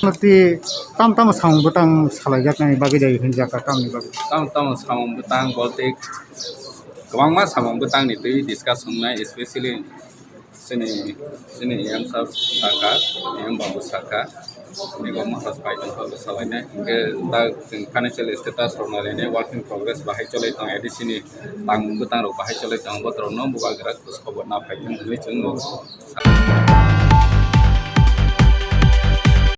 Nanti tam sang butang salajat nani bagi dari hinjaka tam ni bagi. Tam samong butang bolte kawang mas samong butang ni tui discuss hungnai especially sini yang sab saka yang bambu saka ni goma hospital ko salai ke ta financial status ronalene work in progress bahai cholai tang ADC ni tang butang ro bahai cholai tang botro no bugal gerak khobor na phai ni chung